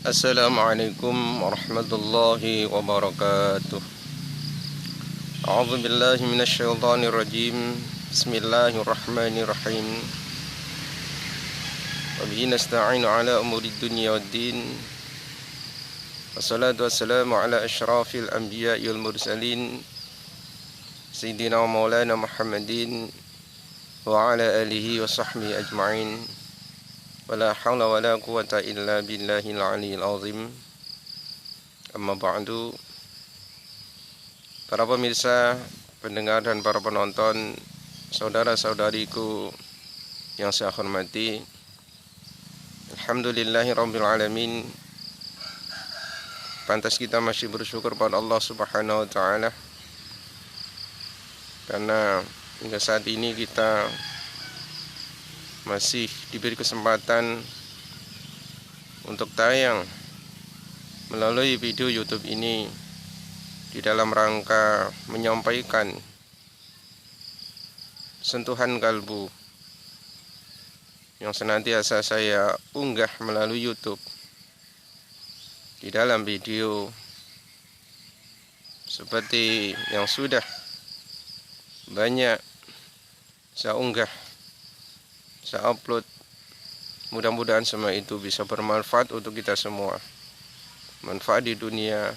Assalamualaikum warahmatullahi wabarakatuh. A'udzu billahi minasyaitonir rajim. Bismillahirrahmanirrahim. Wa bihi nasta'inu ala umuri dunya waddin. Wassalatu wassalamu ala asyrafil anbiya'i wal mursalin Sayyidina wa maulana Muhammadin wa ala alihi wa sahbihi ajma'in. Wala hawla wala quwata illa billahil aliyil azim. Amma ba'du. Para pemirsa, pendengar dan para penonton, saudara-saudariku yang saya hormati, alhamdulillahirabbil alamin. Pantas kita masih bersyukur pada Allah Subhanahu wa taala karena hingga saat ini kita masih diberi kesempatan untuk tayang melalui video YouTube ini di dalam rangka menyampaikan sentuhan kalbu yang senantiasa saya unggah melalui YouTube. Di dalam video seperti yang sudah banyak saya unggah, saya upload, mudah-mudahan semua itu bisa bermanfaat untuk kita semua. Manfaat di dunia,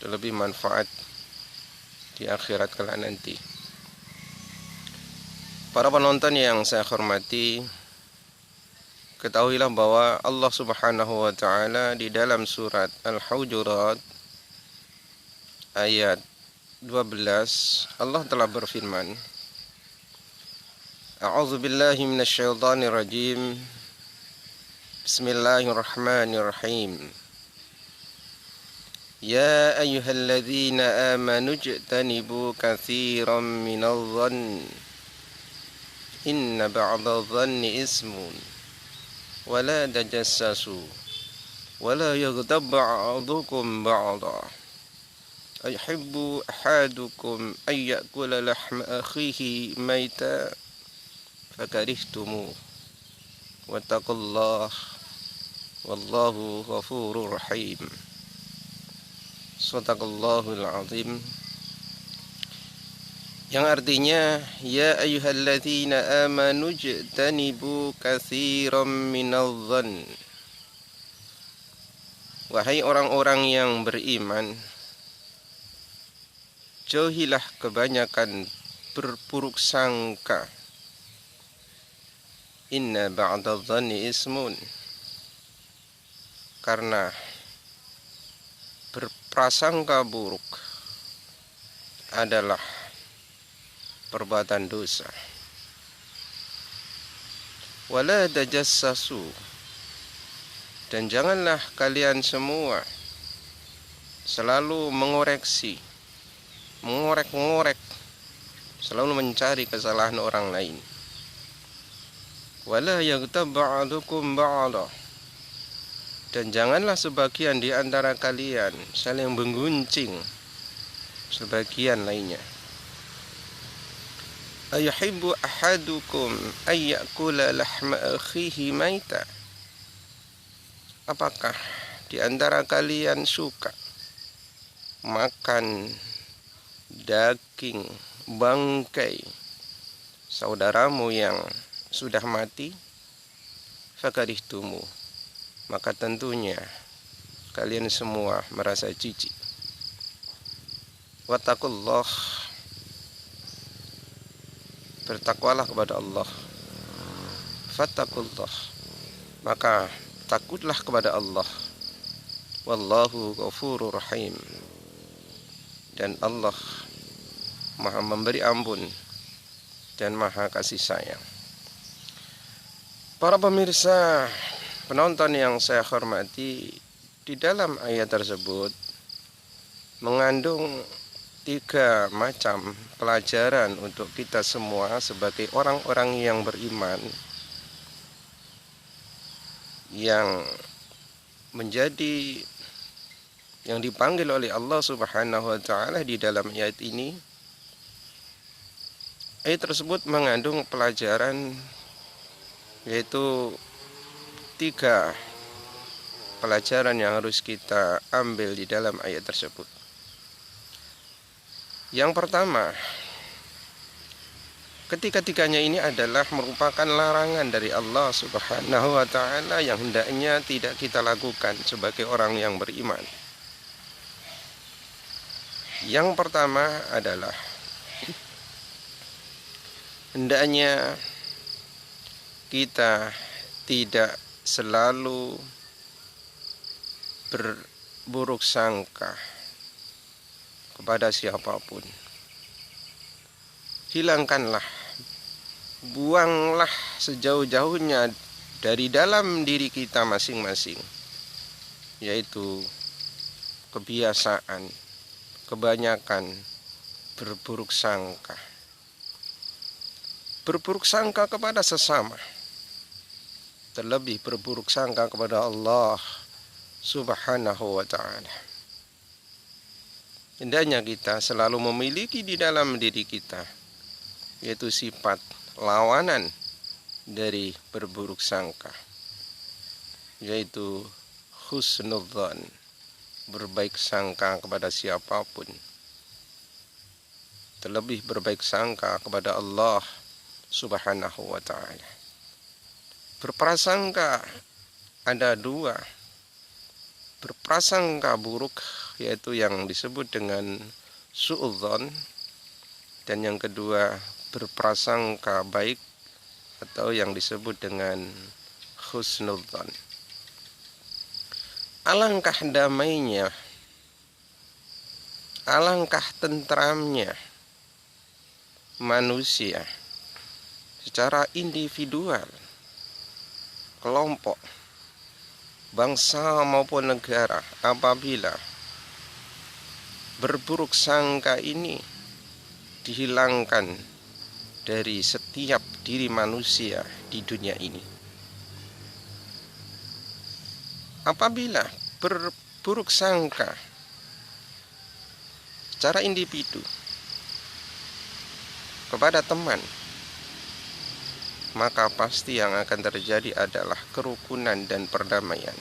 terlebih manfaat di akhirat kelak nanti. Para penonton yang saya hormati, ketahuilah bahwa Allah Subhanahu wa taala di dalam surat Al-Hujurat ayat 12 Allah telah berfirman, A'udzu billahi minasyaitonir rajim. Bismillahirrahmanirrahim. Ya ayyuhalladzina amanu ijtanibu katsiran minadh-dhanni inna ba'dadh-dhanni ismun wa la tajassasu wa la yaghtab ba'dukum ba'dha ayuhibbu ahadukum ay ya'kula lahma akhihi mayta fakarihtumu wattaqullah wallahu ghafurur rahim. Shadaqallahul azim. Yang artinya, ya ayyuhalladzina amanu ijtanibu katsiran minadh-dhann. Wahai orang-orang yang beriman, jauhilah kebanyakan berburuk sangka. Inna ba'dadh-dhanni ismun. Karena berprasangka buruk adalah perbuatan dosa. Wala tajassasu. Dan janganlah kalian semua selalu mengoreksi, mengorek-ngorek, selalu mencari kesalahan orang lain. Wala yaghtab ba'dukum ba'dha. Dan janganlah sebagian di antara kalian saling mengguncing sebagian lainnya. Ayuhibbu ahadukum ay ya'kula lahma akhihi maita. Apakah di antara kalian suka makan daging bangkai saudaramu yang sudah mati? Fakarihtumu. Maka tentunya kalian semua merasa jijik. Wattaqullah. Bertakwalah kepada Allah. Fattaqullah. Maka takutlah kepada Allah. Wallahu ghafurur rahim. Dan Allah Maha memberi ampun dan Maha kasih sayang. Para pemirsa, penonton yang saya hormati, di dalam ayat tersebut mengandung 3 macam pelajaran untuk kita semua sebagai orang-orang yang beriman, yang menjadi yang dipanggil oleh Allah Subhanahu wa taala di dalam ayat ini. Ayat tersebut mengandung pelajaran, yaitu 3 pelajaran yang harus kita ambil di dalam ayat tersebut. Yang pertama, ketiga-tiganya ini adalah merupakan larangan dari Allah Subhanahu wa ta'ala yang hendaknya tidak kita lakukan sebagai orang yang beriman. Yang pertama adalah hendaknya kita tidak selalu berburuk sangka kepada siapapun. Hilangkanlah, buanglah sejauh-jauhnya dari dalam diri kita masing-masing, yaitu kebiasaan, kebanyakan berburuk sangka. Berburuk sangka kepada sesama, terlebih berburuk sangka kepada Allah Subhanahu wa ta'ala. Hendaknya kita selalu memiliki di dalam diri kita, yaitu sifat lawanan dari berburuk sangka, yaitu husnudzan, berbaik sangka kepada siapapun, terlebih berbaik sangka kepada Allah Subhanahu wa ta'ala. Berprasangka ada dua, berprasangka buruk, yaitu yang disebut dengan su'udzon, dan yang kedua berprasangka baik atau yang disebut dengan husnudzan. Alangkah damainya, alangkah tentramnya manusia secara individual, kelompok, bangsa maupun negara apabila berburuk sangka ini dihilangkan dari setiap diri manusia di dunia ini. Apabila berburuk sangka secara individu kepada teman, maka pasti yang akan terjadi adalah kerukunan dan perdamaian.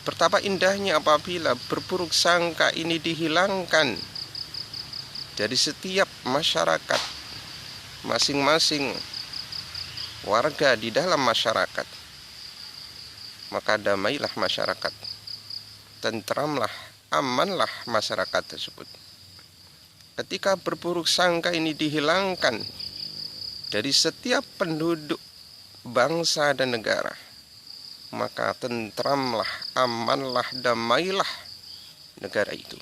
Betapa indahnya apabila berburuk sangka ini dihilangkan dari setiap masyarakat, masing-masing warga di dalam masyarakat. Maka damailah masyarakat, tentramlah, amanlah masyarakat tersebut. Ketika berburuk sangka ini dihilangkan dari setiap penduduk bangsa dan negara, maka tentramlah, amanlah, damailah negara itu.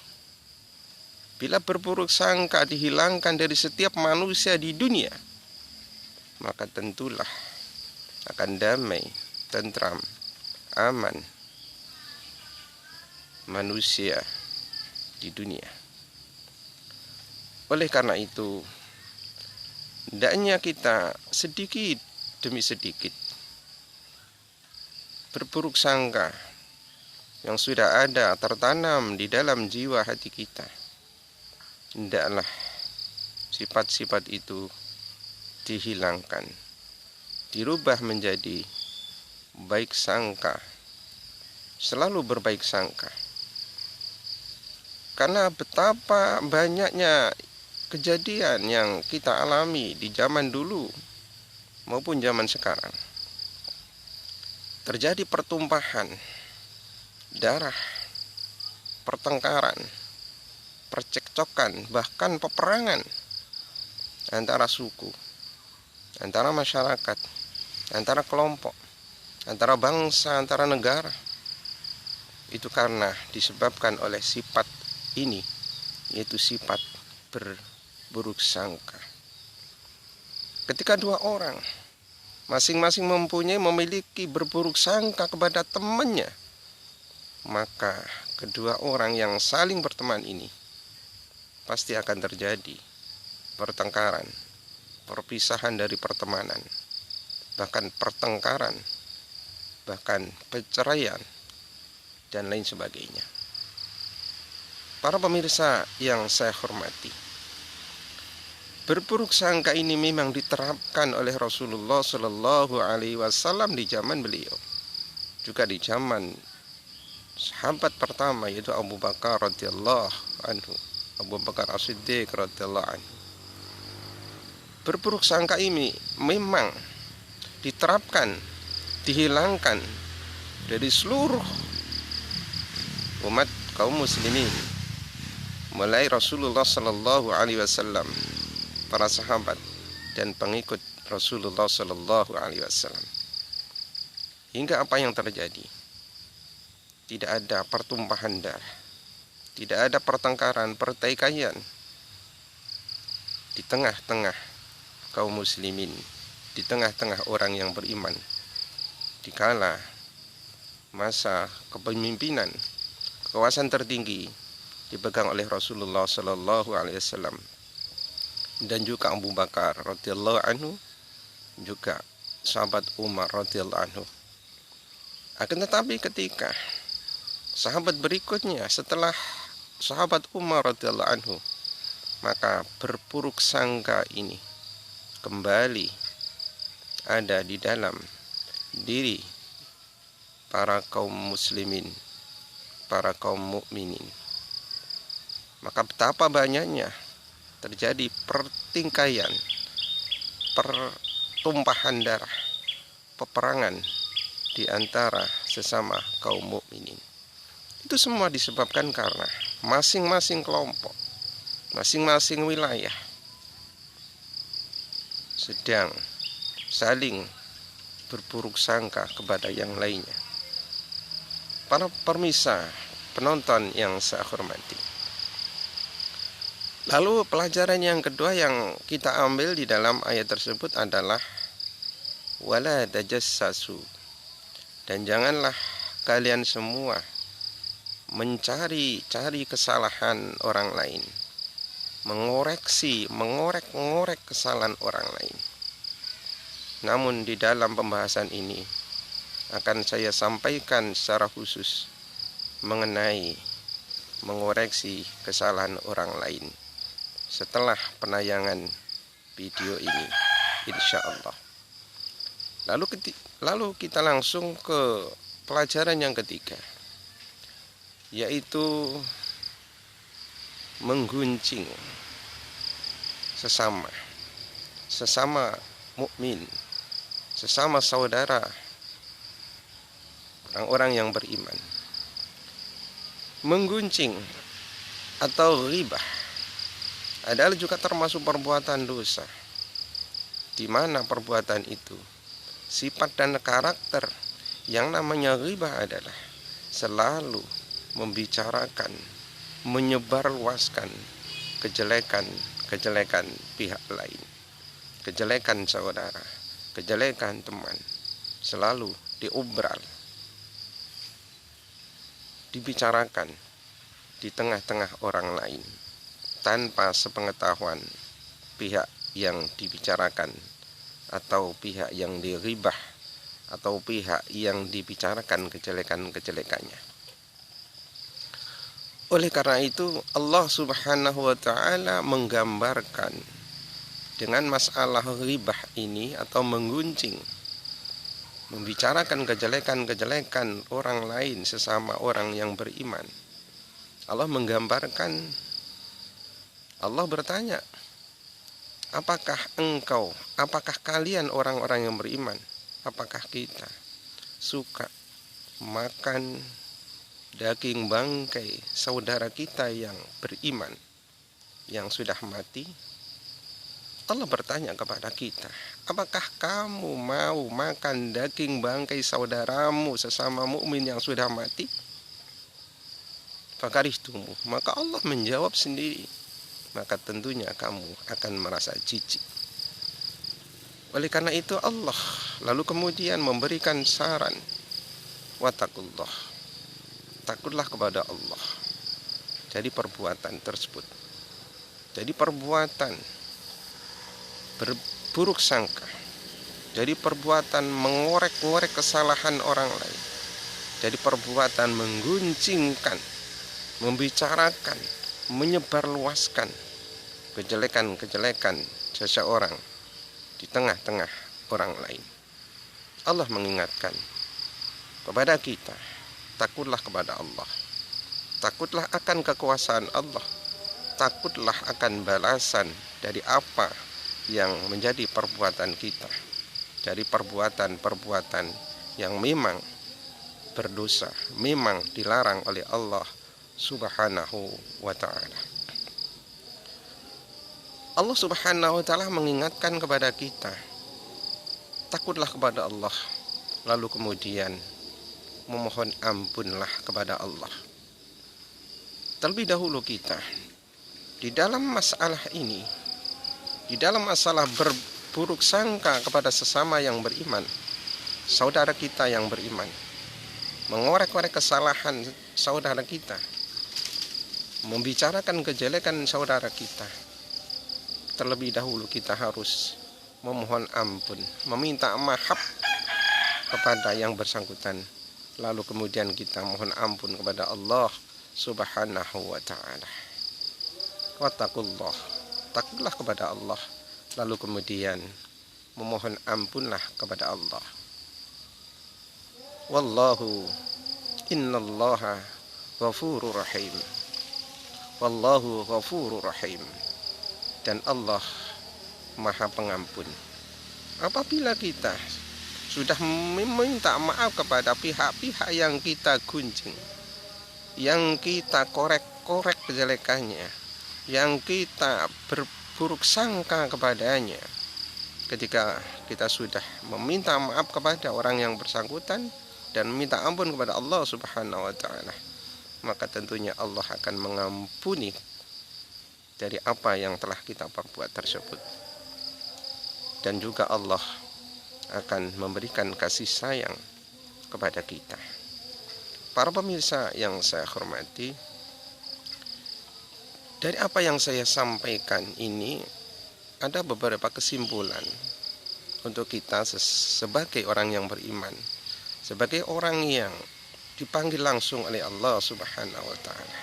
Bila berburuk sangka dihilangkan dari setiap manusia di dunia, maka tentulah akan damai, tentram, aman manusia di dunia. Oleh karena itu, hendaknya kita sedikit demi sedikit berburuk sangka yang sudah ada tertanam di dalam jiwa hati kita, hendaklah sifat-sifat itu dihilangkan, dirubah menjadi baik sangka, selalu berbaik sangka. Karena betapa banyaknya kejadian yang kita alami di zaman dulu maupun zaman sekarang. Terjadi pertumpahan darah, pertengkaran, percekcokan, bahkan peperangan antara suku, antara masyarakat, antara kelompok, antara bangsa, antara negara. Itu karena disebabkan oleh sifat ini, yaitu sifat berburuk sangka. Ketika dua orang masing-masing memiliki berburuk sangka kepada temannya, maka kedua orang yang saling berteman ini pasti akan terjadi pertengkaran, perpisahan dari pertemanan, bahkan pertengkaran, bahkan perceraian, dan lain sebagainya. Para pemirsa yang saya hormati, berburuk sangka ini memang diterapkan oleh Rasulullah Shallallahu Alaihi Wasallam di zaman beliau. juga di zaman sahabat pertama, yaitu Abu Bakar radhiyallahu anhu, Abu Bakar As-Siddiq radhiyallahu anhu. Berburuk sangka ini memang diterapkan, dihilangkan dari seluruh umat kaum muslimin, mulai Rasulullah sallallahu alaihi wasallam, para sahabat dan pengikut Rasulullah sallallahu alaihi wasallam. Hingga apa yang terjadi? Tidak ada pertumpahan darah, tidak ada pertengkaran, pertikaian di tengah-tengah kaum muslimin, di tengah-tengah orang yang beriman, dikala masa kepemimpinan, kekuasaan tertinggi dipegang oleh Rasulullah sallallahu alaihi wasallam dan juga Abu Bakar radhiyallahu anhu, juga sahabat Umar radhiyallahu anhu. Akan tetapi ketika sahabat berikutnya setelah sahabat Umar radhiyallahu anhu, maka berburuk sangka ini kembali ada di dalam diri para kaum muslimin, para kaum mukminin. Maka betapa banyaknya terjadi pertikaian, pertumpahan darah, peperangan di antara sesama kaum mukminin. Itu semua disebabkan karena masing-masing kelompok, masing-masing wilayah sedang saling berburuk sangka kepada yang lainnya. Para permisa, penonton yang saya hormati, lalu pelajaran yang kedua yang kita ambil di dalam ayat tersebut adalah wala tajassasu, dan janganlah kalian semua mencari kesalahan orang lain, mengorek kesalahan orang lain. Namun di dalam pembahasan ini akan saya sampaikan secara khusus mengenai mengoreksi kesalahan orang lain setelah penayangan video ini, insya Allah. Lalu kita langsung ke pelajaran yang ketiga, yaitu menggunjing sesama mukmin, sesama saudara, orang-orang yang beriman. Menggunjing atau ghibah adalah juga termasuk perbuatan dosa, di mana perbuatan itu sifat dan karakter yang namanya ghibah adalah selalu membicarakan, menyebarluaskan kejelekan pihak lain, kejelekan saudara, kejelekan teman, selalu diobral, dibicarakan di tengah-tengah orang lain tanpa sepengetahuan pihak yang dibicarakan atau pihak yang diribah atau pihak yang dibicarakan kejelekannya. Oleh karena itu Allah Subhanahu wa taala menggambarkan dengan masalah ribah ini atau menggunjing, membicarakan kejelekan orang lain sesama orang yang beriman. Allah menggambarkan, Allah bertanya, apakah kalian orang-orang yang beriman, apakah kita suka makan daging bangkai saudara kita yang beriman yang sudah mati? Allah bertanya kepada kita, apakah kamu mau makan daging bangkai saudaramu sesama mukmin yang sudah mati? Fakarihtumu, maka Allah menjawab sendiri, maka tentunya kamu akan merasa jijik. Oleh karena itu Allah lalu kemudian memberikan saran, wattaqullah, takutlah kepada Allah. Jadi perbuatan tersebut, jadi perbuatan berburuk sangka, jadi perbuatan mengorek-ngorek kesalahan orang lain, jadi perbuatan mengguncingkan, membicarakan, menyebarluaskan kejelekan seseorang di tengah-tengah orang lain. Allah mengingatkan, kepada kita, takutlah kepada Allah, takutlah akan kekuasaan Allah, takutlah akan balasan dari apa yang menjadi perbuatan kita, dari perbuatan-perbuatan yang memang berdosa, memang dilarang oleh Allah Subhanahu wa ta'ala. Allah Subhanahu wa ta'ala mengingatkan kepada kita, takutlah kepada Allah, lalu kemudian memohon ampunlah kepada Allah. Terlebih dahulu kita di dalam masalah ini, di dalam masalah berburuk sangka kepada sesama yang beriman, saudara kita yang beriman, mengorek-orek kesalahan saudara kita, membicarakan kejelekan saudara kita, terlebih dahulu kita harus memohon ampun, meminta maaf kepada yang bersangkutan. Lalu kemudian kita mohon ampun kepada Allah Subhanahu wa ta'ala. Wattaqullah, takutlah kepada Allah, lalu kemudian memohon ampunlah kepada Allah. Wallahu innallaha ghafurur rahim. Wallahu ghafurur rahim. Dan Allah Maha Pengampun. Apabila kita sudah meminta maaf kepada pihak-pihak yang kita gunjing, yang kita korek-korek kejelekannya, yang kita berburuk sangka kepadanya, ketika kita sudah meminta maaf kepada orang yang bersangkutan dan meminta ampun kepada Allah Subhanahu wa ta'ala, maka tentunya Allah akan mengampuni dari apa yang telah kita perbuat tersebut. Dan juga Allah akan memberikan kasih sayang kepada kita. Para pemirsa yang saya hormati, dari apa yang saya sampaikan ini ada beberapa kesimpulan untuk kita sebagai orang yang beriman, sebagai orang yang dipanggil langsung oleh Allah Subhanahu wa ta'ala.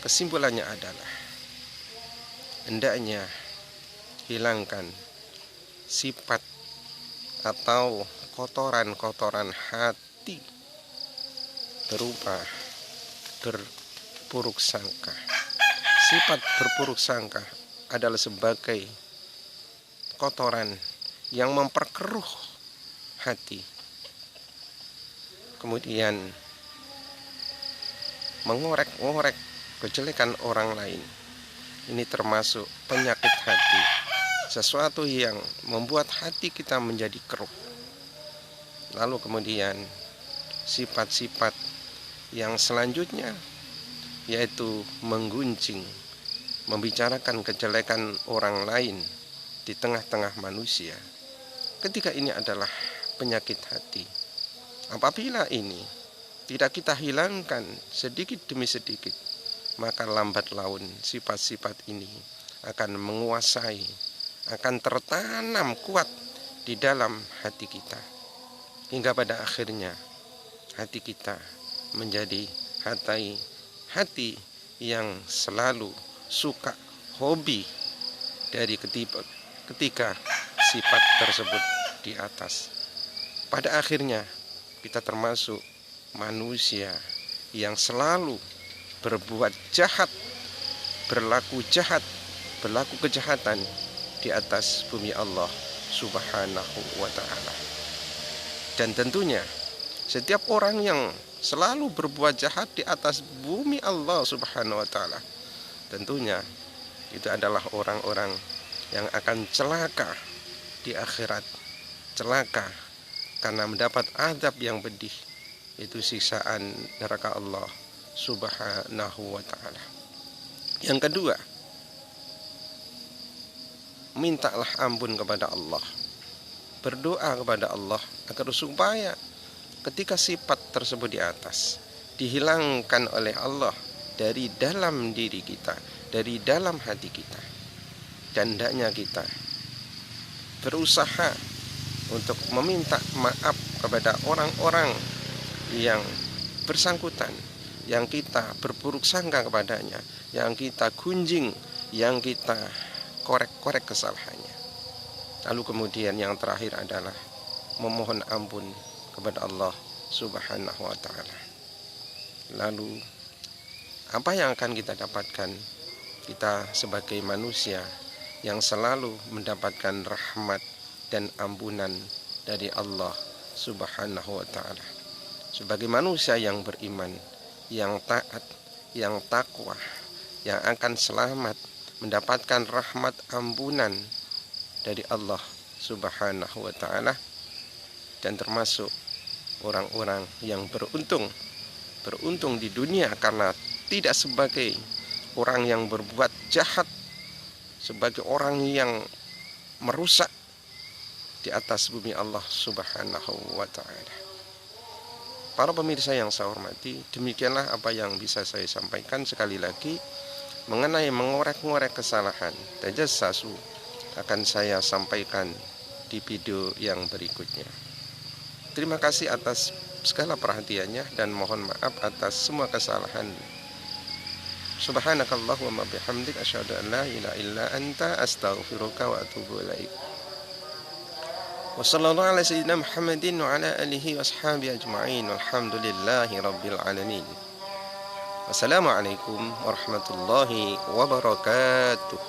Kesimpulannya adalah hendaknya hilangkan sifat atau kotoran-kotoran hati berupa berburuk sangka. Sifat berburuk sangka adalah sebagai kotoran yang memperkeruh hati, kemudian mengorek-ngorek kejelekan orang lain. Ini termasuk penyakit hati, sesuatu yang membuat hati kita menjadi keruh. Lalu kemudian sifat-sifat yang selanjutnya yaitu menggunjing, membicarakan kejelekan orang lain di tengah-tengah manusia. Ketika ini adalah penyakit hati, apabila ini tidak kita hilangkan sedikit demi sedikit, maka lambat laun sifat-sifat ini akan menguasai, akan tertanam kuat di dalam hati kita, hingga pada akhirnya hati kita menjadi hati yang selalu suka hobi dari ketika sifat tersebut di atas. Pada akhirnya kita termasuk manusia yang selalu berbuat jahat, berlaku kejahatan di atas bumi Allah Subhanahu wa ta'ala. Dan tentunya setiap orang yang selalu berbuat jahat di atas bumi Allah Subhanahu wa ta'ala, tentunya itu adalah orang-orang yang akan celaka di akhirat, celaka karena mendapat azab yang pedih, itu siksaan neraka Allah Subhanahu wa ta'ala. Yang kedua, mintalah ampun kepada Allah, berdoa kepada Allah agar supaya ketika sifat tersebut di atas dihilangkan oleh Allah dari dalam diri kita, dari dalam hati kita. Dan hendaknya kita berusaha untuk meminta maaf kepada orang-orang yang bersangkutan, yang kita berburuk sangka kepadanya, yang kita gunjing, yang kita korek-korek kesalahannya. Lalu kemudian yang terakhir adalah memohon ampun kepada Allah Subhanahu wa ta'ala. Lalu apa yang akan kita dapatkan? Kita sebagai manusia yang selalu mendapatkan rahmat dan ampunan dari Allah Subhanahu wa ta'ala. Sebagai manusia yang beriman, yang taat, yang takwa, yang akan selamat mendapatkan rahmat ampunan dari Allah Subhanahu wa ta'ala, dan termasuk orang-orang yang beruntung di dunia karena tidak sebagai orang yang berbuat jahat, sebagai orang yang merusak di atas bumi Allah Subhanahu wa ta'ala. Para pemirsa yang saya hormati, demikianlah apa yang bisa saya sampaikan. Sekali lagi, mengenai mengorek-ngorek kesalahan tajassasu akan saya sampaikan di video yang berikutnya. Terima kasih atas segala perhatiannya dan mohon maaf atas semua kesalahan. Subhanakallahumma bihamdik asyhadu an la ilaha illa anta astaghfiruka wa atubu ilaik. Wa sallallahu ala sayyidina Muhammadin wa ala alihi washabihi ajma'in. Walhamdulillahi rabbil alamin. Wassalamualaikum warahmatullahi wabarakatuh.